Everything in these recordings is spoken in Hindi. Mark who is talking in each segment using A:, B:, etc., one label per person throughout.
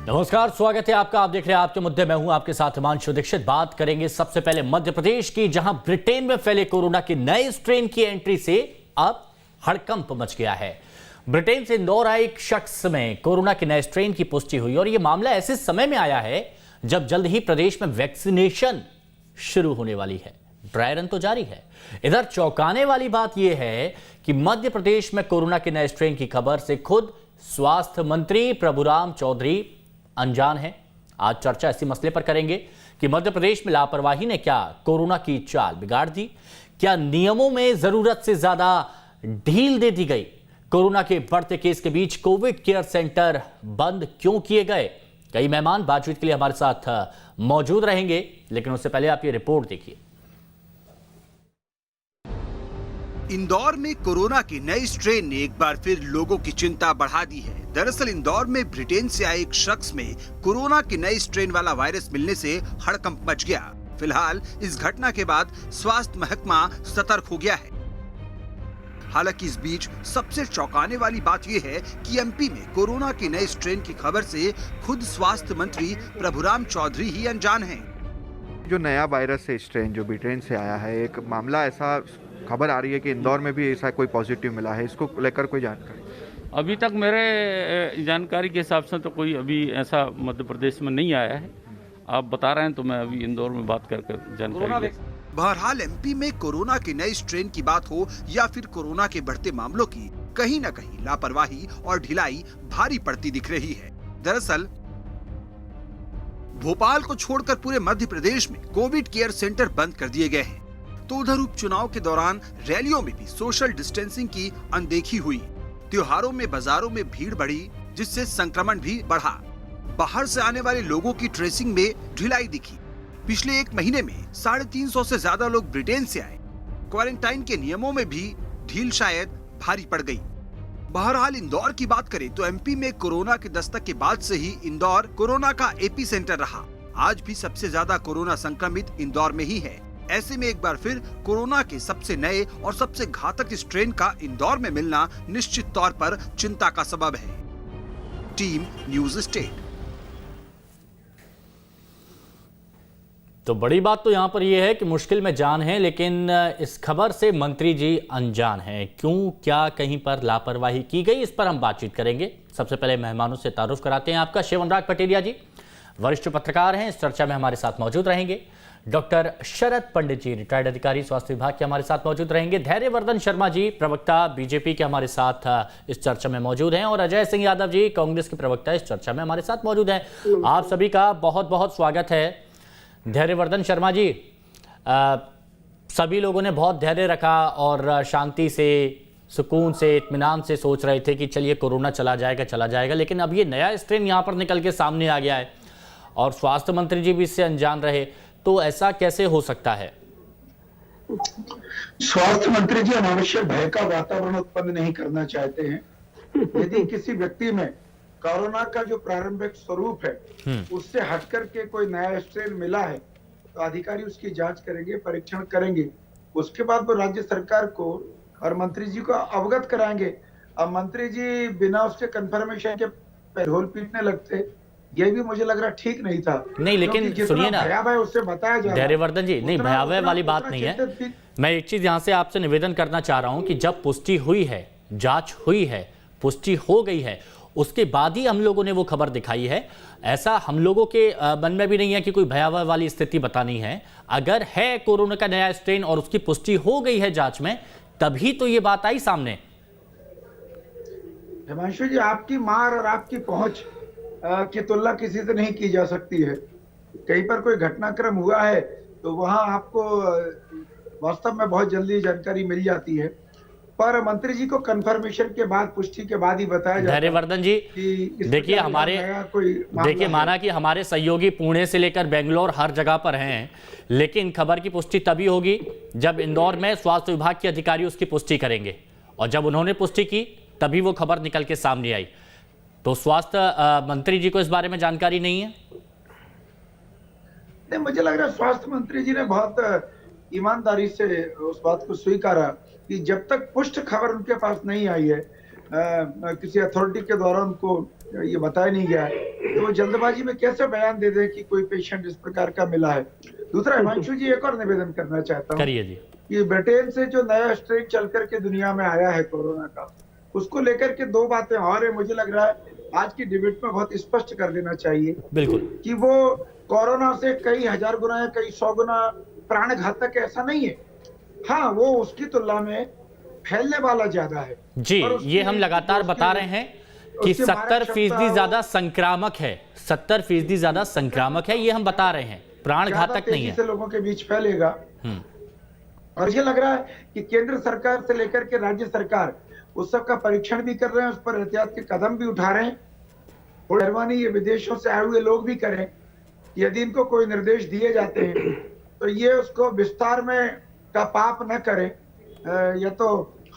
A: नमस्कार, स्वागत है आपका। आप देख रहे हैं आपके मुद्दे। मैं हूं आपके साथ हिमांशु दीक्षित। बात करेंगे सबसे पहले मध्य प्रदेश की, जहां ब्रिटेन में फैले कोरोना के नए स्ट्रेन की एंट्री से अब हड़कंप मच गया है। ब्रिटेन से इंदौर आए एक शख्स में कोरोना के नए स्ट्रेन की पुष्टि हुई और यह मामला ऐसे समय में आया है जब जल्द ही प्रदेश में वैक्सीनेशन शुरू होने वाली है। ड्राई रन तो जारी है। इधर चौंकाने वाली बात यह है कि मध्य प्रदेश में कोरोना के नए स्ट्रेन की खबर से खुद स्वास्थ्य मंत्री प्रभुराम चौधरी अनजान है। आज चर्चा इसी मसले पर करेंगे कि मध्य प्रदेश में लापरवाही ने क्या कोरोना की चाल बिगाड़ दी, क्या नियमों में जरूरत से ज्यादा ढील दे दी गई, कोरोना के बढ़ते केस के बीच कोविड केयर सेंटर बंद क्यों किए गए। कई मेहमान बातचीत के लिए हमारे साथ मौजूद रहेंगे, लेकिन उससे पहले आप ये रिपोर्ट देखिए।
B: इंदौर में कोरोना के नए स्ट्रेन ने एक बार फिर लोगों की चिंता बढ़ा दी है। दरअसल इंदौर में ब्रिटेन से आए एक शख्स में कोरोना के नए स्ट्रेन वाला वायरस मिलने से हड़कंप मच गया। फिलहाल इस घटना के बाद स्वास्थ्य महकमा सतर्क हो गया है। हालांकि इस बीच सबसे चौंकाने वाली बात यह है कि एमपी में कोरोना के नए स्ट्रेन की खबर से खुद स्वास्थ्य मंत्री प्रभुराम चौधरी ही अनजान हैं।
C: जो नया वायरस है स्ट्रेन जो ब्रिटेन से आया है, एक मामला ऐसा खबर आ रही है कि इंदौर में भी ऐसा कोई पॉजिटिव मिला है, इसको लेकर कोई जानकारी?
D: अभी तक मेरे जानकारी के हिसाब से तो कोई अभी ऐसा मध्य प्रदेश में नहीं आया है। आप बता रहे हैं तो मैं अभी इंदौर में बात कर जानकारी।
B: बहरहाल एमपी में कोरोना के नए स्ट्रेन की बात हो या फिर कोरोना के बढ़ते मामलों की, कहीं न कहीं लापरवाही और ढिलाई भारी पड़ती दिख रही है। दरअसल भोपाल को छोड़कर पूरे मध्य प्रदेश में कोविड केयर सेंटर बंद कर दिए गए हैं। तो उधर उपचुनाव के दौरान रैलियों में भी सोशल डिस्टेंसिंग की अनदेखी हुई। त्योहारों में बाजारों में भीड़ बढ़ी, जिससे संक्रमण भी बढ़ा। बाहर से आने वाले लोगों की ट्रेसिंग में ढिलाई दिखी। पिछले एक महीने में 350 से ज्यादा लोग ब्रिटेन से आए। क्वारंटाइन के नियमों में भी ढील शायद भारी पड़ गई। बहरहाल इंदौर की बात करें तो एमपी में कोरोना के दस्तक के बाद से ही इंदौर कोरोना का एपी सेंटर रहा। आज भी सबसे ज्यादा कोरोना संक्रमित इंदौर में ही है। ऐसे में एक बार फिर कोरोना के सबसे नए और सबसे घातक स्ट्रेन का इंदौर में मिलना निश्चित तौर पर चिंता का सबब है। Team news state.
A: तो बड़ी बात तो यहां पर यह है कि मुश्किल में जान है, लेकिन इस खबर से मंत्री जी अनजान हैं। क्यों, क्या कहीं पर लापरवाही की गई, इस पर हम बातचीत करेंगे। सबसे पहले मेहमानों से तारुफ कराते हैं आपका। शिव अनुराग पटेरिया जी वरिष्ठ पत्रकार हैं, इस चर्चा में हमारे साथ मौजूद रहेंगे। डॉक्टर शरद पंडित जी रिटायर्ड अधिकारी स्वास्थ्य विभाग के हमारे साथ मौजूद रहेंगे। धैर्यवर्धन शर्मा जी प्रवक्ता बीजेपी के हमारे साथ इस चर्चा में मौजूद हैं और अजय सिंह यादव जी कांग्रेस के प्रवक्ता इस चर्चा में हमारे साथ मौजूद हैं। आप सभी का बहुत बहुत स्वागत है। धैर्यवर्धन शर्मा जी, सभी लोगों ने बहुत धैर्य रखा और शांति से, सुकून से, इत्मीनान से सोच रहे थे कि चलिए कोरोना चला जाएगा, लेकिन अब ये नया स्ट्रेन यहाँ पर निकल के सामने आ गया है और स्वास्थ्य मंत्री जी भी इससे अनजान रहे। तो ऐसा कैसे हो सकता है?
E: स्वास्थ्य मंत्री जी अनावश्यक भय का वातावरण उत्पन्न नहीं करना चाहते हैं। यदि किसी व्यक्ति में कोरोना का जो प्रारंभिक स्वरूप है उससे हटकर के कोई नया स्ट्रेन मिला है तो अधिकारी उसकी जांच करेंगे, परीक्षण करेंगे। उसके बाद वो राज्य सरकार को और मंत्री जी को अवगत कराएंगे। अब मंत्री जी बिना उसके कंफर्मेशन के पैरोल पीटने लगते, ये भी मुझे लग रहा ठीक नहीं था।
A: नहीं, लेकिन सुनिए ना
E: उससे बताया जाए।
A: धैर्यवर्धन जी, नहीं, भयावह वाली बात नहीं है। मैं एक चीज यहां से आपसे निवेदन करना चाह रहा हूं कि जब पुष्टि हुई है, जांच हुई है, पुष्टि हो गई है, उसके बाद ही हम लोगों ने वो खबर दिखाई है। ऐसा हम लोगों के मन में भी नहीं है कि कोई भयावह वाली स्थिति बतानी है। अगर है कोरोना का नया स्ट्रेन और उसकी पुष्टि हो गई है जांच में, तभी तो ये बात आई सामने।
E: हिमांशु जी, आपकी मार और आपकी पहुंच की तुलना किसी से नहीं की जा सकती है। कहीं पर कोई घटनाक्रम हुआ है तो वहां आपको वास्तव में बहुत जल्दी जानकारी मिल जाती है, पर मंत्री जी को कंफर्मेशन के बाद, पुष्टि के बाद ही बताया जाता है।
A: धैर्यवर्धन जी, देखिए माना कि हमारे सहयोगी पुणे से लेकर बेंगलोर हर जगह पर हैं, लेकिन खबर की पुष्टि तभी होगी जब इंदौर में स्वास्थ्य विभाग के अधिकारी उसकी पुष्टि करेंगे, और जब उन्होंने पुष्टि की तभी वो खबर निकल के सामने आई। तो स्वास्थ्य मंत्री जी को इस बारे में जानकारी नहीं है?
E: नहीं, मुझे लग रहा है स्वास्थ्य मंत्री जी ने बहुत ईमानदारी से उस बात को स्वीकारा कि जब तक पुष्ट खबर उनके पास नहीं आई है किसी अथॉरिटी के द्वारा उनको ये बताया नहीं गया है, तो वो जल्दबाजी में कैसे बयान दे दें कि कोई पेशेंट इस प्रकार का मिला है। दूसरा, हिमांशु जी, एक और निवेदन करना चाहता हूँ
A: करिए जी।
E: कि ब्रिटेन से जो नया स्ट्रेन चल करके दुनिया में आया है कोरोना का, उसको लेकर के दो बातें और है, मुझे लग रहा है आज की डिबेट में बहुत स्पष्ट कर देना चाहिए
A: बिल्कुल
E: कि वो कोरोना से कई हजार गुना या कई 100 गुना प्राण घातक ऐसा नहीं है। हाँ, वो उसकी तुलना में फैलने वाला ज्यादा है
A: जी। ये हम लगातार बता रहे हैं कि 70% ज्यादा संक्रामक है, 70% ज्यादा संक्रामक है, ये हम बता रहे हैं, प्राण घातक नहीं है,
E: से लोगों के बीच फैलेगा। और ये लग रहा है कि केंद्र सरकार से लेकर के राज्य सरकार उस सब का परीक्षण भी कर रहे हैं, उस पर एहतियात के कदम भी उठा रहे हैं। और मेहरबानी ये विदेशों से आए हुए लोग भी करें, यदि इनको कोई निर्देश दिए जाते हैं तो ये उसको विस्तार में का पाप न करें, या तो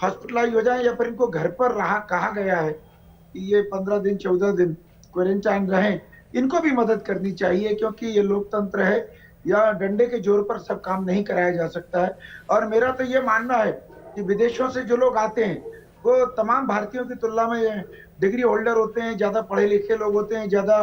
E: हॉस्पिटलाइज हो जाए या फिर इनको घर पर रहा कहा गया है कि ये 15 दिन 14 दिन क्वारंटाइन रहें, इनको भी मदद करनी चाहिए, क्योंकि ये लोकतंत्र है, या डंडे के जोर पर सब काम नहीं कराया जा सकता है। और मेरा तो ये मानना है कि विदेशों से जो लोग आते हैं वो तमाम भारतीयों की तुलना में डिग्री होल्डर होते हैं, ज्यादा पढ़े लिखे लोग होते हैं, ज्यादा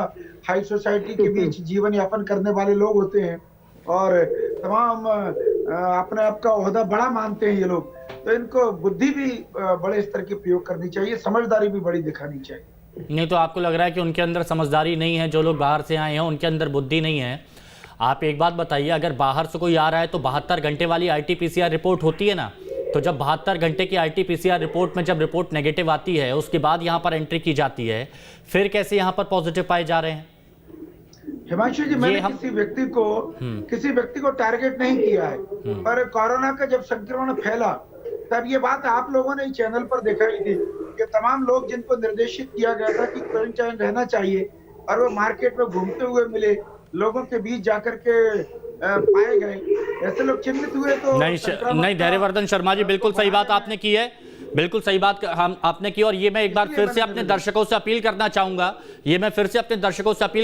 E: हाई सोसाइटी के बीच जीवन यापन करने वाले लोग होते हैं, और तमाम अपने आप का ओहदा बड़ा मानते हैं ये लोग। तो इनको बुद्धि भी बड़े स्तर की प्रयोग करनी चाहिए, समझदारी भी बड़ी दिखानी चाहिए।
A: नहीं तो आपको लग रहा है कि उनके अंदर समझदारी नहीं है, जो लोग बाहर से आए हैं उनके अंदर बुद्धि नहीं है। आप एक बात बताइए, अगर बाहर से कोई आ रहा है तो 72 घंटे वाली RT-PCR रिपोर्ट होती है ना, तो जब 72 घंटे की RT-PCR रिपोर्ट में जब रिपोर्ट नेगेटिव आती है उसके बाद यहाँ पर एंट्री की जाती है, फिर कैसे यहाँ पर पॉजिटिव पाए जा रहे हैं?
E: हिमांशु जी, मैंने किसी व्यक्ति को टारगेट नहीं किया है, पर कोरोना का जब संक्रमण फैला तब ये बात आप लोगों ने चैनल पर दिखाई थी कि तमाम लोग जिनको निर्देशित किया गया था कि क्वारंटाइन रहना चाहिए और वो मार्केट में घूमते हुए मिले, लोगों के बीच जाकर के पाए गए, ऐसे लोग चिन्हित हुए। तो
A: नहीं धैर्यवर्धन शर्मा जी, बिल्कुल सही बात आपने की है, बिल्कुल सही बात आपने की। और ये मैं एक बार फिर से अपने दर्शकों से अपील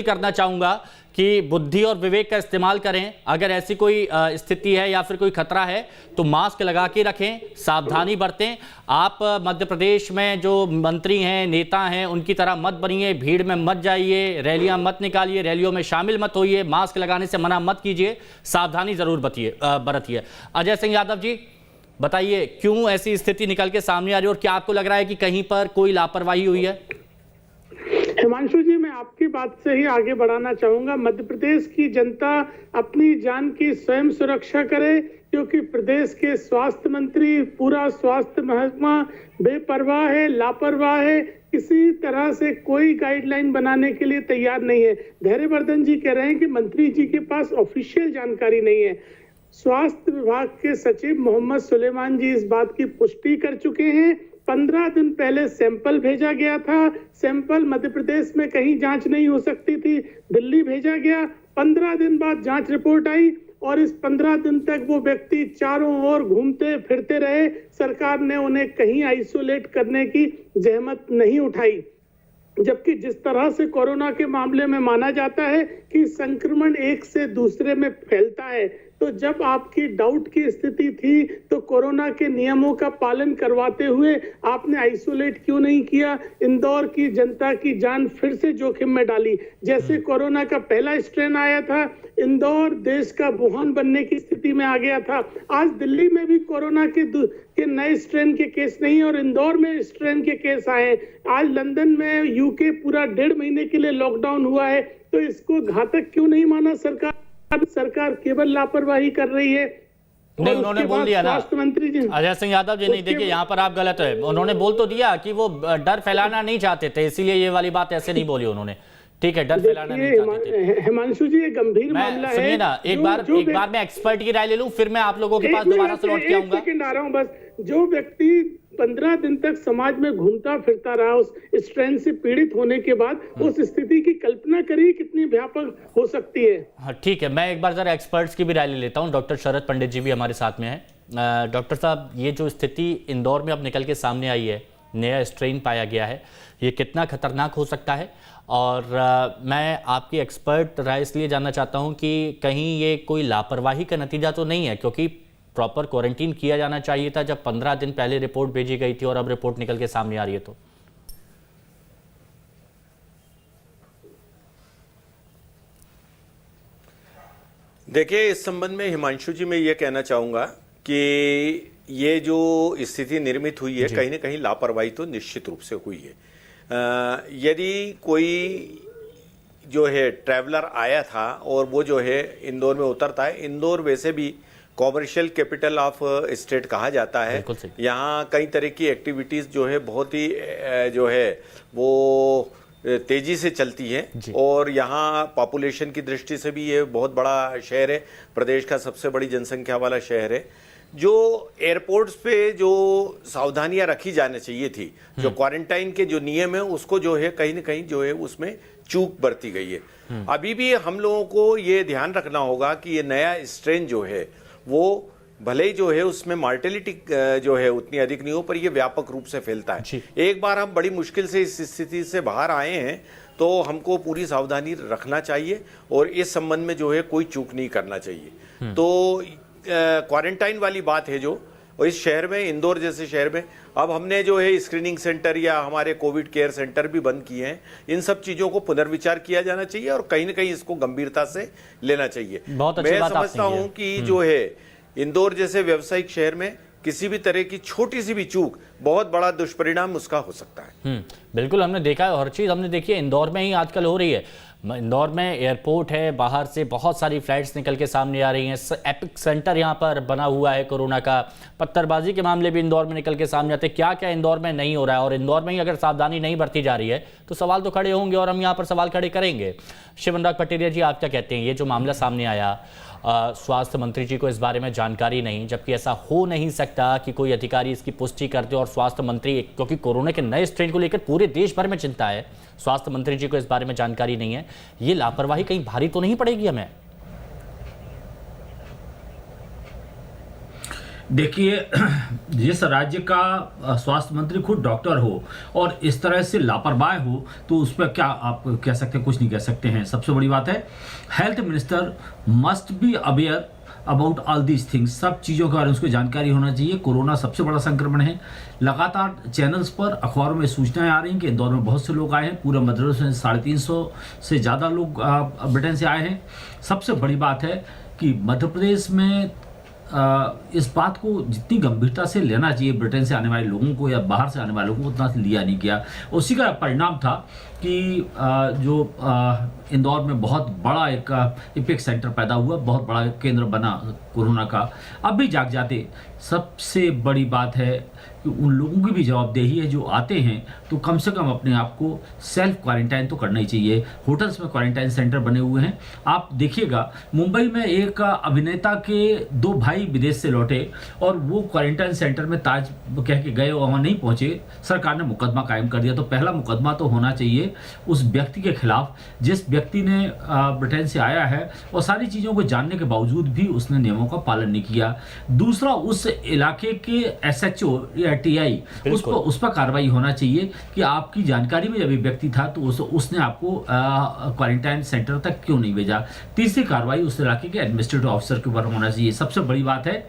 A: करना चाहूंगा, कि बुद्धि और विवेक का इस्तेमाल करें। अगर ऐसी कोई स्थिति है या फिर कोई खतरा है तो मास्क लगा के रखें, सावधानी बरतें। आप मध्य प्रदेश में जो मंत्री हैं, नेता हैं, उनकी तरह मत बनिए, भीड़ में मत जाइए, रैलियां मत निकालिए, रैलियों में शामिल मत होइए, मास्क लगाने से मना मत कीजिए, सावधानी जरूर बरतिए। अजय सिंह यादव जी, बताइए क्यों ऐसी स्थिति निकल के सामने आ रही है, और क्या आपको लग रहा है कि कहीं पर कोई लापरवाही हुई है?
F: हिमांशु जी, मैं आपकी बात से ही आगे बढ़ाना चाहूंगा। मध्य प्रदेश की जनता अपनी जान की स्वयं सुरक्षा करे, क्योंकि प्रदेश के स्वास्थ्य मंत्री, पूरा स्वास्थ्य महकमा बेपरवाह है, लापरवाह है, किसी तरह से कोई गाइडलाइन बनाने के लिए तैयार नहीं है। धैर्यवर्धन जी कह रहे हैं कि मंत्री जी के पास ऑफिशियल जानकारी नहीं है। स्वास्थ्य विभाग के सचिव मोहम्मद सुलेमान जी इस बात की पुष्टि कर चुके हैं। 15 दिन पहले सैंपल भेजा गया था, सैंपल मध्य प्रदेश में कहीं जांच नहीं हो सकती थी, दिल्ली भेजा गया। 15 दिन बाद जांच रिपोर्ट आई और इस 15 दिन तक वो व्यक्ति चारों ओर घूमते फिरते रहे। सरकार ने उन्हें कहीं आइसोलेट करने की जहमत नहीं उठाई। जबकि जिस तरह से कोरोना के मामले में माना जाता है कि संक्रमण एक से दूसरे में फैलता है, तो जब आपकी डाउट की स्थिति थी तो कोरोना के नियमों का पालन करवाते हुए आपने आइसोलेट क्यों नहीं किया? इंदौर की जनता की जान फिर से जोखिम में डाली। जैसे कोरोना का पहला स्ट्रेन आया था, इंदौर देश का वुहान बनने की स्थिति में आ गया था। आज दिल्ली में भी कोरोना के नए स्ट्रेन के केस नहीं और इंदौर में स्ट्रेन के केस आए। आज लंदन में यूके पूरा 1.5 महीने के लिए लॉकडाउन हुआ है, तो इसको घातक क्यों नहीं माना सरकार? सरकार केवल लापरवाही कर रही है।
A: नहीं, उन्होंने बोल दिया ना
F: मंत्री जी
A: अजय सिंह यादव जी, नहीं देखिए यहाँ पर आप गलत है। उन्होंने बोल तो दिया कि वो डर फैलाना नहीं चाहते थे, इसीलिए ये वाली बात ऐसे नहीं बोली उन्होंने। ठीक है, डर फैलाना नहीं चाहते थे।
F: हिमांशु जी, ये गंभीर मामला है।
A: सुनिए ना, एक बार मैं एक्सपर्ट की राय ले लूं, फिर मैं आप लोगों के पास दोबारा से लौट के आऊंगा।
F: सेकंड आ रहा हूं बस। जो व्यक्ति 15 दिन तक समाज में घूमता फिरता रहा, उस स्ट्रेन से पीड़ित होने के बाद उस स्थिति की कल्पना करिए कितनी व्यापक हो सकती है।
A: हाँ ठीक है, मैं एक बार जरा एक्सपर्ट्स की भी राय ले लेता हूँ। डॉक्टर शरद पंडित जी भी हमारे साथ में है। डॉक्टर साहब, ये जो स्थिति इंदौर में अब निकल के सामने आई है, नया स्ट्रेन पाया गया है, ये कितना खतरनाक हो सकता है? और मैं आपकी एक्सपर्ट राय इसलिए जानना चाहता हूँ कि कहीं ये कोई लापरवाही का नतीजा तो नहीं है, क्योंकि प्रॉपर क्वारंटीन किया जाना चाहिए था जब 15 दिन पहले रिपोर्ट भेजी गई थी और अब रिपोर्ट निकल के सामने आ रही है तो
G: देखिए, इस संबंध में हिमांशु जी मैं ये कहना चाहूँगा कि ये जो स्थिति निर्मित हुई है कहीं ना कहीं लापरवाही तो निश्चित रूप से हुई है। यदि कोई जो है ट्रैवलर आया था और वो जो है इंदौर में उतरता है, इंदौर वैसे भी कॉमर्शियल कैपिटल ऑफ स्टेट कहा जाता है। यहाँ कई तरह की एक्टिविटीज़ जो है बहुत ही जो है वो तेजी से चलती है और यहाँ पॉपुलेशन की दृष्टि से भी ये बहुत बड़ा शहर है, प्रदेश का सबसे बड़ी जनसंख्या वाला शहर है। जो एयरपोर्ट्स पे जो सावधानियां रखी जानी चाहिए थी, जो क्वारंटाइन के जो नियम है उसको जो है कहीं ना कहीं जो है उसमें चूक बरती गई है। अभी भी हम लोगों को ये ध्यान रखना होगा कि ये नया स्ट्रेन जो है वो भले ही जो है उसमें मार्टेलिटी जो है उतनी अधिक नहीं हो, पर ये व्यापक रूप से फैलता है। एक बार हम बड़ी मुश्किल से इस स्थिति से बाहर आए हैं तो हमको पूरी सावधानी रखना चाहिए और इस संबंध में जो है कोई चूक नहीं करना चाहिए। तो क्वारंटाइन वाली बात है जो, और इस शहर में, इंदौर जैसे शहर में अब हमने जो है स्क्रीनिंग सेंटर या हमारे कोविड केयर सेंटर भी बंद किए हैं। इन सब चीजों को पुनर्विचार किया जाना चाहिए और कहीं ना कहीं इसको गंभीरता से लेना चाहिए। मैं समझता हूं कि जो है इंदौर जैसे व्यावसायिक शहर में किसी भी तरह की छोटी सी भी चूक बहुत बड़ा दुष्परिणाम उसका हो सकता है।
A: बिल्कुल, हमने देखा है, हर चीज हमने देखी है इंदौर में ही आजकल हो रही है। इंदौर में एयरपोर्ट है, बाहर से बहुत सारी फ्लाइट्स निकल के सामने आ रही हैं। एपिक सेंटर यहाँ पर बना हुआ है कोरोना का। पत्थरबाजी के मामले भी इंदौर में निकल के सामने आते हैं। क्या क्या इंदौर में नहीं हो रहा है, और इंदौर में ही अगर सावधानी नहीं बरती जा रही है तो सवाल तो खड़े होंगे और हम यहाँ पर सवाल खड़े करेंगे। शिव अनुराग पटेरिया जी, आप क्या कहते हैं? ये जो मामला सामने आया, स्वास्थ्य मंत्री जी को इस बारे में जानकारी नहीं, जबकि ऐसा हो नहीं सकता कि कोई अधिकारी इसकी पुष्टि कर दे और स्वास्थ्य मंत्री, क्योंकि कोरोना के नए स्ट्रेन को लेकर पूरे देश भर में चिंता है, स्वास्थ्य मंत्री जी को इस बारे में जानकारी नहीं है। ये लापरवाही कहीं भारी तो नहीं पड़ेगी हमें?
H: देखिए, जिस राज्य का स्वास्थ्य मंत्री खुद डॉक्टर हो और इस तरह से लापरवाह हो तो उस पर क्या आप कह सकते हैं? कुछ नहीं कह सकते हैं। सबसे बड़ी बात है, health minister must be aware about all these things. सब चीज़ों के बारे में उसको जानकारी होना चाहिए। कोरोना सबसे बड़ा संक्रमण है। लगातार चैनल्स पर, अखबारों में सूचनाएं आ रही हैं कि इंदौर में बहुत से लोग आए हैं। पूरे मध्य प्रदेश में 350 से ज़्यादा लोग ब्रिटेन से आए हैं। सबसे बड़ी बात है कि मध्य प्रदेश में इस बात को जितनी गंभीरता से लेना चाहिए ब्रिटेन से आने वाले लोगों को या बाहर से आने वाले लोगों को, उतना लिया नहीं गया। उसी का परिणाम था कि जो इंदौर में बहुत बड़ा एक एपिक सेंटर पैदा हुआ, बहुत बड़ा केंद्र बना कोरोना का। अब भी जाग जाते। सबसे बड़ी बात है कि उन लोगों की भी जवाबदेही है जो आते हैं, तो कम से कम अपने आप को सेल्फ क्वारंटाइन तो करना ही चाहिए। होटल्स में क्वारंटाइन सेंटर बने हुए हैं। आप देखिएगा, मुंबई में एक अभिनेता के 2 भाई विदेश से लौटे और वो क्वारंटाइन सेंटर में ताज कह के गए, वहाँ नहीं पहुँचे, सरकार ने मुकदमा कायम कर दिया। तो पहला मुकदमा तो होना चाहिए उस व्यक्ति के खिलाफ जिस व्यक्ति ने ब्रिटेन से आया है और सारी चीज़ों को जानने के बावजूद भी उसने नियमों का पालन नहीं किया। दूसरा, उस इलाके के SHO या TI उस पर कार्रवाई होना चाहिए कि आपकी जानकारी में जब ये व्यक्ति था तो उसने आपको क्वारंटाइन सेंटर तक क्यों नहीं भेजा। तीसरी कार्रवाई उस इलाके के एडमिनिस्ट्रेटिव ऑफिसर के ऊपर होना चाहिए। सबसे बड़ी बात है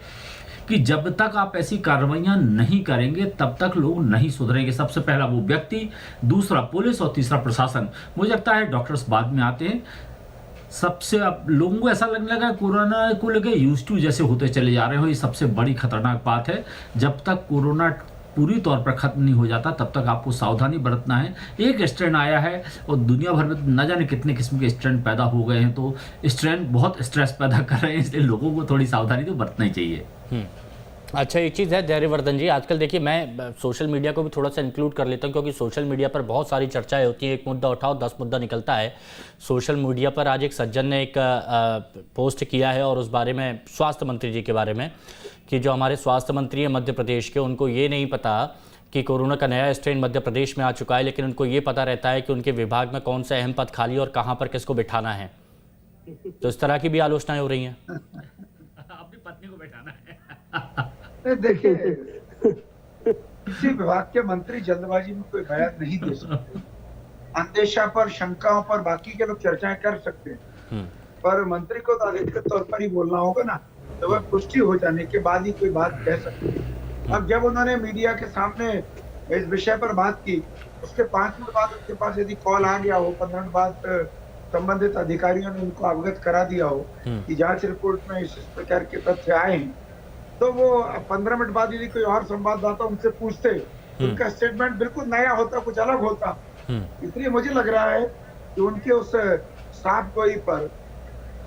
H: कि जब तक आप ऐसी कार्रवाइयां नहीं करेंगे तब तक लोग नहीं सुधरेंगे। सबसे पहला वो व्यक्ति, दूसरा पुलिस और तीसरा प्रशासन। मुझे लगता है डॉक्टर्स बाद में आते हैं। सबसे अब लोगों को ऐसा लगने लगा कोरोना को लेकर यूज्ड टू जैसे होते चले जा रहे हो। ये सबसे बड़ी खतरनाक बात है। जब तक कोरोना पूरी तौर पर खत्म नहीं हो जाता तब तक आपको सावधानी बरतना है। एक स्ट्रेन आया है और दुनिया भर में न जाने कितने किस्म के स्ट्रेन पैदा हो गए हैं, तो स्ट्रेन बहुत स्ट्रेस पैदा कर रहे हैं, इसलिए लोगों को थोड़ी सावधानी तो बरतना ही चाहिए।
A: अच्छा, एक चीज़ है धैर्यवर्धन जी, आजकल देखिए मैं सोशल मीडिया को भी थोड़ा सा इंक्लूड कर लेता हूँ, क्योंकि सोशल मीडिया पर बहुत सारी चर्चाएं होती हैं। एक मुद्दा उठाओ 10 मुद्दा निकलता है। सोशल मीडिया पर आज एक सज्जन ने एक पोस्ट किया है और उस बारे में, स्वास्थ्य मंत्री जी के बारे में, कि जो हमारे स्वास्थ्य मंत्री हैं मध्य प्रदेश के, उनको ये नहीं पता कि कोरोना का नया स्ट्रेन मध्य प्रदेश में आ चुका है, लेकिन उनको ये पता रहता है कि उनके विभाग में कौन सा अहम पद खाली और कहाँ पर किसको बिठाना है। तो इस तरह की भी आलोचनाएं हो रही हैं।
H: अपनी पत्नी को बैठाना है।
E: देखिए, किसी विभाग के मंत्री जल्दबाजी में कोई बयान नहीं दे सकते। अंदेशा पर, शंकाओं पर बाकी के लोग चर्चाएं कर सकते हैं, पर मंत्री को तो अधिकृत तौर पर ही बोलना होगा ना। तो वह पुष्टि हो जाने के बाद ही कोई बात कह सकते हैं। अब जब उन्होंने मीडिया के सामने इस विषय पर बात की, उसके 5 मिनट बाद उसके पास यदि कॉल आ गया हो, 15 मिनट बाद संबंधित अधिकारियों ने उनको अवगत करा दिया हो कि जांच रिपोर्ट में इस प्रकार के तथ्य आए हैं, तो वो 15 मिनट बाद यदि कोई और संवाददाता उनसे पूछते, उनका स्टेटमेंट बिल्कुल नया होता, कुछ अलग होता। इसलिए मुझे लग रहा है कि उनके उस साफ गोई पर,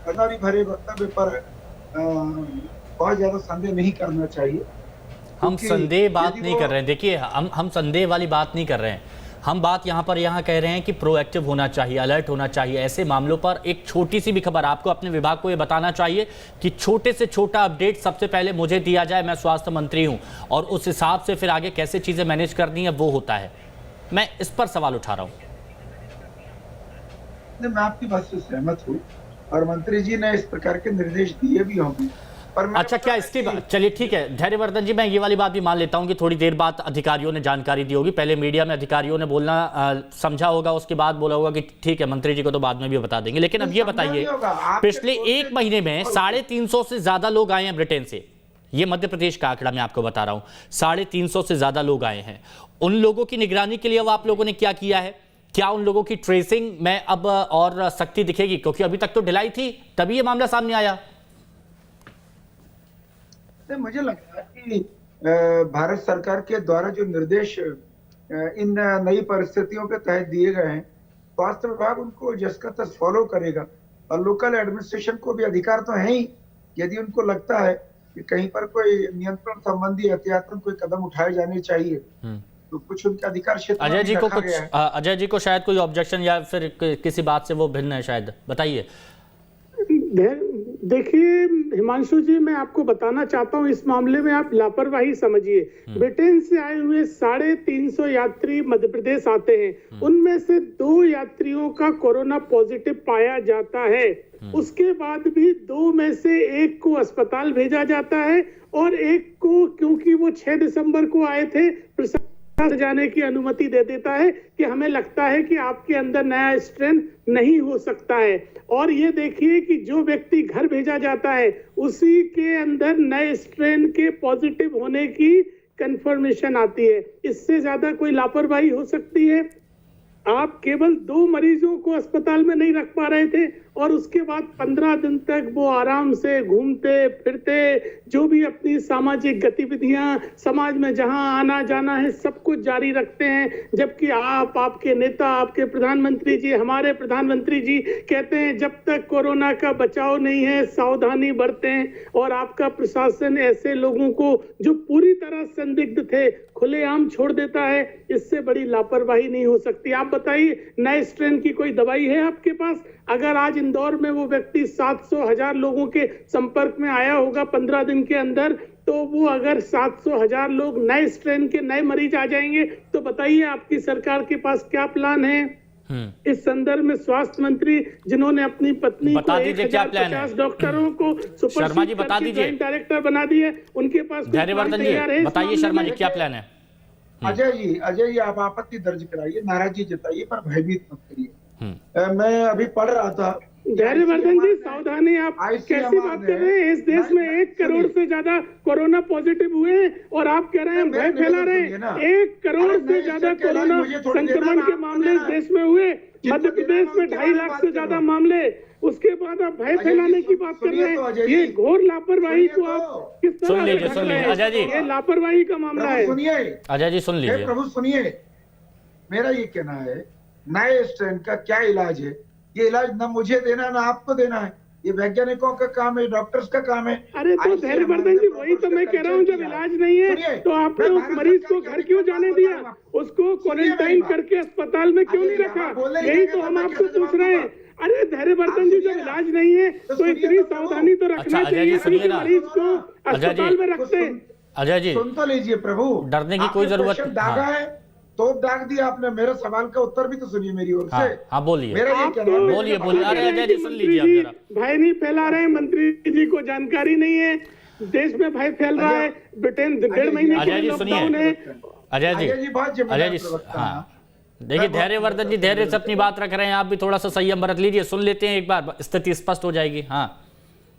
E: कदारी भरे वक्तव्य पर बहुत ज्यादा संदेह नहीं करना चाहिए।
A: हम संदेह बात नहीं कर रहे हैं, देखिए हम संदेह वाली बात नहीं कर रहे हैं, हम बात यहाँ कह रहे हैं कि प्रोएक्टिव होना चाहिए, अलर्ट होना चाहिए। ऐसे मामलों पर एक छोटी सी भी खबर आपको अपने विभाग को ये बताना चाहिए कि छोटे से छोटा अपडेट सबसे पहले मुझे दिया जाए, मैं स्वास्थ्य मंत्री हूँ, और उस हिसाब से फिर आगे कैसे चीज़ें मैनेज करनी है वो होता है। मैं इस पर सवाल उठा रहा हूँ।
E: मैं आपकी बात से सहमत हूँ और मंत्री जी ने इस प्रकार के निर्देश दिए भी होंगे।
A: अच्छा, क्या इसकी चलिए ठीक है धैर्यवर्धन जी, मैं ये वाली बात भी मान लेता हूं कि थोड़ी देर बाद अधिकारियों ने जानकारी दी होगी, पहले मीडिया में अधिकारियों ने बोलना समझा होगा, उसके बाद बोला होगा कि ठीक है मंत्री जी को तो बाद में भी बता देंगे। लेकिन अब ये बताइए, पिछले एक महीने में 350 से ज्यादा लोग आए हैं ब्रिटेन से, ये मध्य प्रदेश का आंकड़ा मैं आपको बता रहा हूं, 350 से ज्यादा लोग आए हैं। उन लोगों की निगरानी के लिए अब आप लोगों ने क्या किया है? क्या उन लोगों की ट्रेसिंग में अब और सख्ती दिखेगी? क्योंकि अभी तक तो ढिलाई थी, तभी ये मामला सामने आया।
E: मुझे लगता है कि भारत सरकार के द्वारा जो निर्देश इन नई परिस्थितियों के तहत दिए गए हैं, स्वास्थ्य विभाग उनको जिसका तस फॉलो करेगा, और लोकल एडमिनिस्ट्रेशन को भी अधिकार तो है ही, यदि उनको लगता है कि कहीं पर कोई नियंत्रण संबंधी एहतियातन कोई कदम उठाए जाने चाहिए तो कुछ उनके अधिकार क्षेत्र
A: अजय जी को शायद कोई ऑब्जेक्शन या फिर किसी बात से वो भिन्न है, शायद बताइए।
F: देखिए हिमांशु जी, मैं आपको बताना चाहता हूं, इस मामले में आप लापरवाही समझिए। ब्रिटेन से आए हुए 350 यात्री मध्य प्रदेश आते हैं, उनमें से 2 यात्रियों का कोरोना पॉजिटिव पाया जाता है। उसके बाद भी 2 में से 1 को अस्पताल भेजा जाता है और 1 को, क्योंकि वो 6 दिसंबर को आए थे, जाने की अनुमति दे देता है कि हमें लगता है कि आपके अंदर नया स्ट्रेन नहीं हो सकता है। और ये देखिए कि जो व्यक्ति घर भेजा जाता है उसी के अंदर नए स्ट्रेन के पॉजिटिव होने की कंफर्मेशन आती है। इससे ज्यादा कोई लापरवाही हो सकती है? आप केवल 2 मरीजों को अस्पताल में नहीं रख पा रहे थे और उसके बाद 15 दिन तक वो आराम से घूमते फिरते, जो भी अपनी सामाजिक गतिविधियां समाज में जहां आना जाना है सब कुछ जारी रखते हैं। जबकि आपके नेता, आपके प्रधानमंत्री जी, हमारे प्रधानमंत्री जी कहते हैं जब तक कोरोना का बचाव नहीं है सावधानी बरतें, और आपका प्रशासन ऐसे लोगों को जो पूरी तरह संदिग्ध थे खुलेआम छोड़ देता है। इससे बड़ी लापरवाही नहीं हो सकती। आप बताइए, नए स्ट्रेन की कोई दवाई है आपके पास? अगर आज इंदौर में वो व्यक्ति 700,000 लोगों के संपर्क में आया होगा 15 दिन के अंदर, तो वो अगर 700,000 लोग नए स्ट्रेन के नए मरीज आ जाएंगे तो बताइए आपकी सरकार के पास क्या प्लान है? इस संदर्भ में स्वास्थ्य मंत्री, जिन्होंने अपनी पत्नी को 1050 डॉक्टरों को
A: शर्मा जी बता दीजिए,
F: डायरेक्टर बना दिए, उनके पास
A: धैर्यवर्धन जी बताइए शर्मा जी क्या प्लान है?
E: अजय जी आप आपत्ति दर्ज कराइए, नाराजगी जताइए, पर भयभीत मत करिए। मैं अभी पढ़ रहा था।
F: धैर्यवर्धन जी सावधानी, आप कैसी बात कर रहे हैं? इस देश में 1 करोड़ से ज्यादा कोरोना पॉजिटिव हुए हैं और आप कह रहे हैं भय फैला रहे हैं। 1 करोड़ से ज्यादा कोरोना संक्रमण के मामले इस देश में हुए, मध्य प्रदेश में 2.5 लाख से ज्यादा मामले, उसके बाद आप भय फैलाने की बात कर रहे हैं। ये घोर लापरवाही को आप किस तरह
A: सुन लीजिए अजय जी,
F: ये लापरवाही का मामला है।
E: सुनिए
A: अजय जी, सुन लीजिए
E: प्रभु, सुनिए, मेरा ये कहना है नए स्ट्रेन का क्या इलाज है, ये इलाज न मुझे देना न आपको देना है, ये वैज्ञानिकों का काम है, डॉक्टर्स का काम है।
F: अरे तो धैर्यवर्धन जी, वही तो मैं कह रहा हूँ, जब इलाज नहीं है तो आपने उस मरीज को घर क्यों जाने दिया? उसको क्वारंटाइन करके अस्पताल में क्यों नहीं रखा? यही तो हम आपसे पूछ रहे हैं। अरे धैर्यवर्धन जी, जब इलाज नहीं है तो इतनी सावधानी तो रखना चाहिए, मरीज को अस्पताल में रखते हैं।
A: अजय जी
E: सुन तो लीजिए प्रभु,
A: डरने की कोई जरूरत
E: दागा है तो दाग दिया आपने। मेरा सवाल का उत्तर भी तो सुनिए मेरी ओर से।
A: हाँ बोलिए,
E: मेरा ये कहना है,
A: बोलिए। अरे अजय जी सुन लीजिए, आप जरा
F: भय नहीं फैला रहे, मंत्री जी को जानकारी नहीं है, देश में भय फैल रहा है। ब्रिटेन 1.5 महीने
A: अजय जी सुनिए, अजय जी हाँ देखिए धैर्यवर्धन जी धैर्य से अपनी बात रख रहे हैं, आप भी थोड़ा सा संयम बरत लीजिए, सुन लेते हैं, एक बार स्थिति स्पष्ट हो जाएगी। हाँ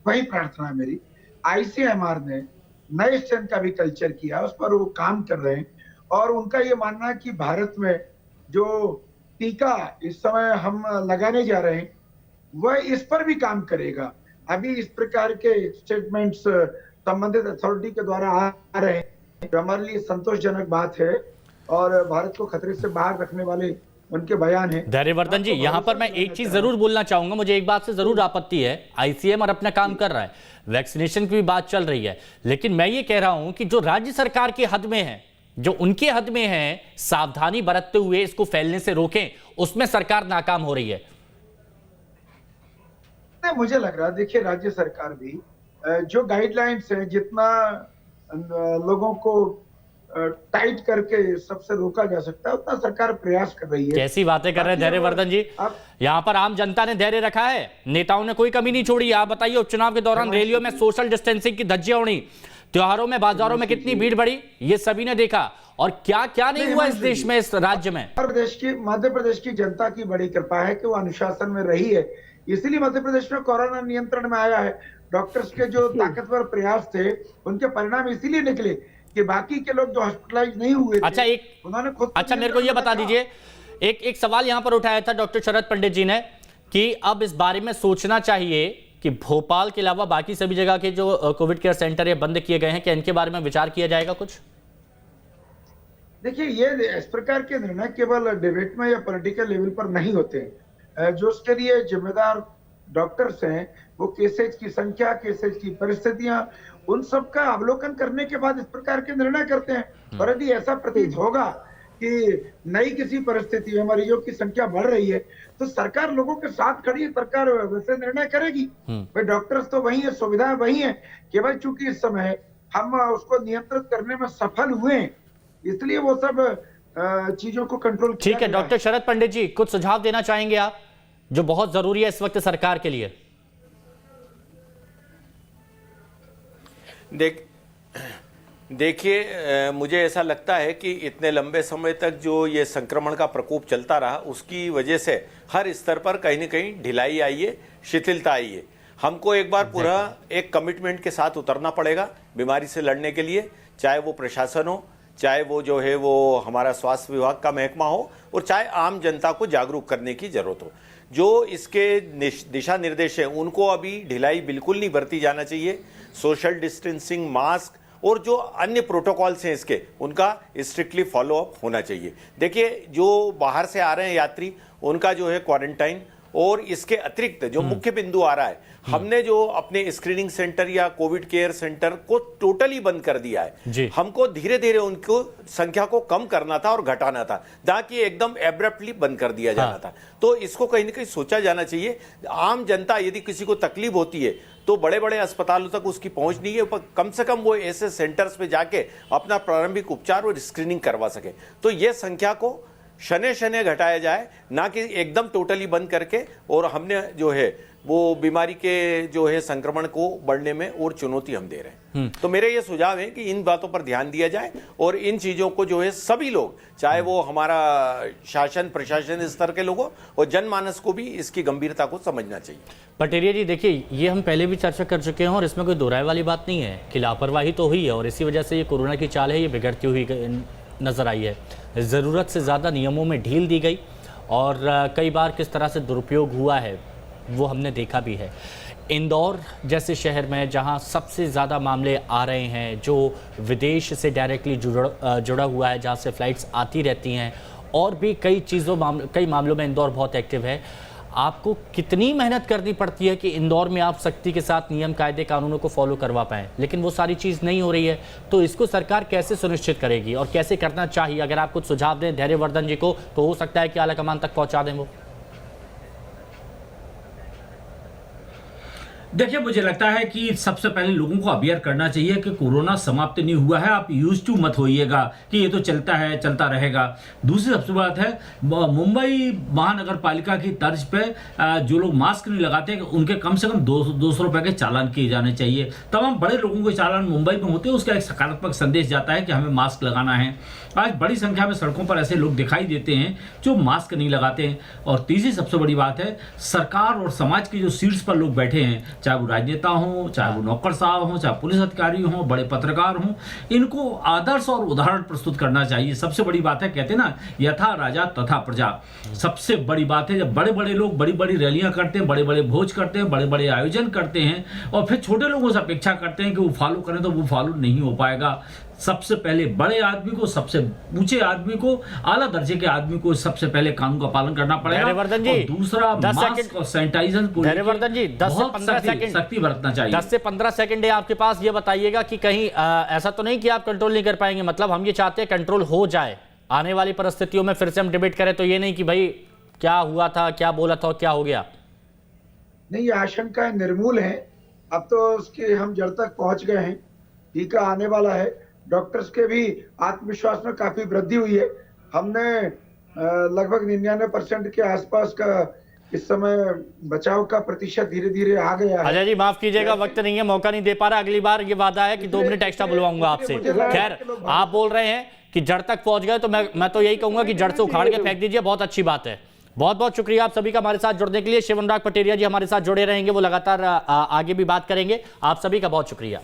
E: वही प्रार्थना है मेरी। ICMR ने नए स्ट्रेन का भी कल्चर किया, उस पर वो काम कर रहे हैं और उनका ये मानना है कि भारत में जो टीका इस समय हम लगाने जा रहे हैं वह इस पर भी काम करेगा। अभी इस प्रकार के स्टेटमेंट्स संबंधित अथॉरिटी के द्वारा आ रहे हैं, जो हमारे लिए संतोषजनक बात है और भारत को खतरे से बाहर रखने वाले उनके बयान है।
A: धैर्यवर्धन जी, यहाँ पर मैं एक चीज जरूर बोलना चाहूंगा, मुझे एक बात से जरूर आपत्ति है, आईसीएमआर अपना काम कर रहा है, वैक्सीनेशन की भी बात चल रही है, लेकिन मैं ये कह रहा हूं कि जो राज्य सरकार के हद में है, जो उनके हद में है, सावधानी बरतते हुए इसको फैलने से रोकें, उसमें सरकार नाकाम हो रही है।
E: मुझे लग रहा है, देखिए राज्य सरकार भी जो गाइडलाइंस है, जितना लोगों को टाइट करके सबसे रोका जा सकता है, उतना सरकार प्रयास कर रही है।
A: कैसी बातें कर रहे हैं धैर्यवर्धन जी, यहाँ पर आम जनता ने धैर्य रखा है, नेताओं ने कोई कमी नहीं छोड़ी। आप बताइए, उपचुनाव के दौरान रैलियों में सोशल डिस्टेंसिंग की धज्जियां उड़ी, त्योहारों में बाजारों में कितनी भीड़ बढ़ी, ये सभी ने देखा, और क्या क्या नहीं हुआ इस देश में, इस राज्य में।
E: मध्य प्रदेश की जनता की बड़ी कृपा है कि वो अनुशासन में रही है, इसीलिए मध्य प्रदेश में कोरोना नियंत्रण में आया है। डॉक्टर्स के जो ताकतवर प्रयास थे, उनके परिणाम इसीलिए निकले कि बाकी के लोग जो हॉस्पिटलाइज नहीं हुए थे,
A: अच्छा
E: उन्होंने खुद,
A: अच्छा मेरे को ये बता दीजिए, एक सवाल यहां पर उठाया था डॉक्टर शरद पंडित जी ने कि अब इस बारे में सोचना चाहिए कि भोपाल के अलावा बाकी सभी जगह के जो कोविड केयर सेंटर ये बंद किए गए हैं, क्या इनके बारे में विचार किया जाएगा कुछ?
E: देखिए, ये इस प्रकार के निर्णय केवल डिबेट में या पॉलिटिकल लेवल पर नहीं होते हैं। जो उसके लिए जिम्मेदार डॉक्टर्स हैं, वो केसेज की संख्या, केसेज की परिस्थितियां, उन सब का अवलोकन करने के बाद इस प्रकार के निर्णय करते हैं। पर यदि ऐसा प्रतीत होगा कि नई किसी परिस्थिति में मरीजों की संख्या बढ़ रही है, तो सरकार लोगों के साथ खड़ी है, सरकार वैसे निर्णय करेगी। भाई डॉक्टर्स तो वही है, सुविधाएं वही है, केवल चूंकि इस समय हम उसको नियंत्रित करने में सफल हुए हैं, इसलिए वो सब चीजों को कंट्रोल किया।
A: ठीक है डॉक्टर शरद पंडित जी, कुछ सुझाव देना चाहेंगे आप, जो बहुत जरूरी है इस वक्त सरकार के लिए?
G: देखिए, मुझे ऐसा लगता है कि इतने लंबे समय तक जो ये संक्रमण का प्रकोप चलता रहा, उसकी वजह से हर स्तर पर कहीं न कहीं ढिलाई आई है, शिथिलता आई है। हमको एक बार पूरा एक कमिटमेंट के साथ उतरना पड़ेगा बीमारी से लड़ने के लिए, चाहे वो प्रशासन हो, चाहे वो जो है वो हमारा स्वास्थ्य विभाग का महकमा हो, और चाहे आम जनता को जागरूक करने की जरूरत हो। जो इसके दिशा निर्देश हैं, उनको अभी ढिलाई बिल्कुल नहीं बरती जाना चाहिए। सोशल डिस्टेंसिंग, मास्क और जो अन्य प्रोटोकॉल्स हैं इसके, उनका स्ट्रिक्टली फॉलो अप होना चाहिए। देखिए, जो बाहर से आ रहे हैं यात्री, उनका जो है क्वारंटाइन, और इसके अतिरिक्त जो मुख्य बिंदु आ रहा है, हमने जो अपने स्क्रीनिंग सेंटर या कोविड केयर सेंटर को टोटली बंद कर दिया है। हमको धीरे धीरे उनको संख्या को कम करना था और घटाना था, ताकि एकदम एब्रप्टली बंद कर दिया जाना था। तो इसको कहीं ना कहीं सोचा जाना चाहिए। आम जनता यदि किसी को तकलीफ होती है तो बड़े बड़े अस्पतालों तक उसकी पहुंच नहीं है, पर कम से कम वो ऐसे सेंटर्स पे जाके अपना प्रारंभिक उपचार और स्क्रीनिंग करवा सके। तो ये संख्या को शने शने घटाया जाए, ना कि एकदम टोटली बंद करके, और हमने जो है वो बीमारी के जो है संक्रमण को बढ़ने में और चुनौती हम दे रहे हैं। तो मेरे ये सुझाव है कि इन बातों पर ध्यान दिया जाए, और इन चीजों को जो है सभी लोग, चाहे वो हमारा शासन प्रशासन स्तर के लोगों और जनमानस को भी इसकी गंभीरता को समझना चाहिए।
A: पटेरिया जी, देखिए, ये हम पहले भी चर्चा कर चुके हैं और इसमें कोई दोहराए वाली बात नहीं है कि लापरवाही तो हुई है, और इसी वजह से ये कोरोना की चाल है, ये बिगड़ती हुई नजर आई है। ज़रूरत से ज़्यादा नियमों में ढील दी गई, और कई बार किस तरह से दुरुपयोग हुआ है वो हमने देखा भी है। इंदौर जैसे शहर में जहां सबसे ज़्यादा मामले आ रहे हैं, जो विदेश से डायरेक्टली जुड़ा हुआ है, जहां से फ़्लाइट्स आती रहती हैं, और भी कई मामलों में इंदौर बहुत एक्टिव है। आपको कितनी मेहनत करनी पड़ती है कि इंदौर में आप सख्ती के साथ नियम कायदे कानूनों को फॉलो करवा पाएँ, लेकिन वो सारी चीज़ नहीं हो रही है। तो इसको सरकार कैसे सुनिश्चित करेगी और कैसे करना चाहिए? अगर आप कुछ सुझाव दें धैर्यवर्धन जी को, तो हो सकता है कि आलाकमान तक पहुंचा दें वो।
H: देखिए, मुझे लगता है कि सबसे पहले लोगों को अवेयर करना चाहिए कि कोरोना समाप्त नहीं हुआ है। आप यूज टू मत होइएगा कि ये तो चलता है, चलता रहेगा। दूसरी सबसे बात है, मुंबई महानगर पालिका की तर्ज पे जो लोग मास्क नहीं लगाते, उनके कम से कम 200 रुपए के चालान किए जाने चाहिए। तमाम बड़े लोगों के चालान मुंबई में होते हैं, उसका एक सकारात्मक संदेश जाता है कि हमें मास्क लगाना है। आज बड़ी संख्या में सड़कों पर ऐसे लोग दिखाई देते हैं जो मास्क नहीं लगाते हैं। और तीसरी सबसे बड़ी बात है, सरकार और समाज की जो सीट्स पर लोग बैठे हैं, चाहे वो राजनेता हों, चाहे वो नौकर साहब हों, चाहे पुलिस अधिकारी हों, बड़े पत्रकार हों, इनको आदर्श और उदाहरण प्रस्तुत करना चाहिए। सबसे बड़ी बात है, कहते हैं ना, यथा राजा तथा प्रजा। सबसे बड़ी बात है, जब बड़े बड़े लोग बड़ी बड़ी रैलियां करते हैं, बड़े बड़े भोज करते हैं, बड़े बड़े आयोजन करते हैं और फिर छोटे लोगों से अपेक्षा करते हैं कि वो फॉलो करें, तो वो फॉलो नहीं हो पाएगा। सबसे पहले बड़े आदमी को, सबसे ऊंचे आदमी को, आला दर्जे के आदमी को सबसे पहले कानून का पालन करना पड़ेगा।
A: धैर्यवर्धन जी,
H: और दूसरा मास्क और सैनिटाइजर को
A: धैर्यवर्धन जी 10 से 15 सेकंड
H: सख्ती बरतना चाहिए।
A: 10 से 15 सेकंड है आपके पास, ये बताइएगा कि कहीं ऐसा तो नहीं कि आप कंट्रोल नहीं कर पाएंगे। मतलब हम ये चाहते हैं कंट्रोल हो जाए, आने वाली परिस्थितियों में फिर से हम डिबेट करें, तो ये नहीं कि भाई क्या हुआ था, क्या बोला था और क्या हो गया।
E: नहीं, ये आशंकाएं निर्मूल हैं। अब तो उसके हम जड़ तक पहुंच गए हैं, टीका आने वाला है। डॉक्टर्स के भी आत्मविश्वास में काफी वृद्धि हुई है। हमने लगभग 99% के आसपास का इस समय बचाव का प्रतिशत धीरे धीरे आ गया है।
A: अजय जी माफ कीजिएगा, वक्त नहीं है, मौका नहीं दे पा रहा। अगली बार ये वादा है कि 2 मिनट एक्स्ट्रा बुलवाऊंगा आपसे। खैर, आप बोल रहे हैं कि जड़ तक पहुंच गए, तो मैं तो यही कहूंगा कि जड़ से उखाड़ के फेंक दीजिए। बहुत अच्छी बात है। बहुत बहुत शुक्रिया आप सभी का हमारे साथ जुड़ने के लिए। शिव अनुराग पटेरिया जी हमारे साथ जुड़े रहेंगे, वो लगातार आगे भी बात करेंगे। आप सभी का बहुत शुक्रिया।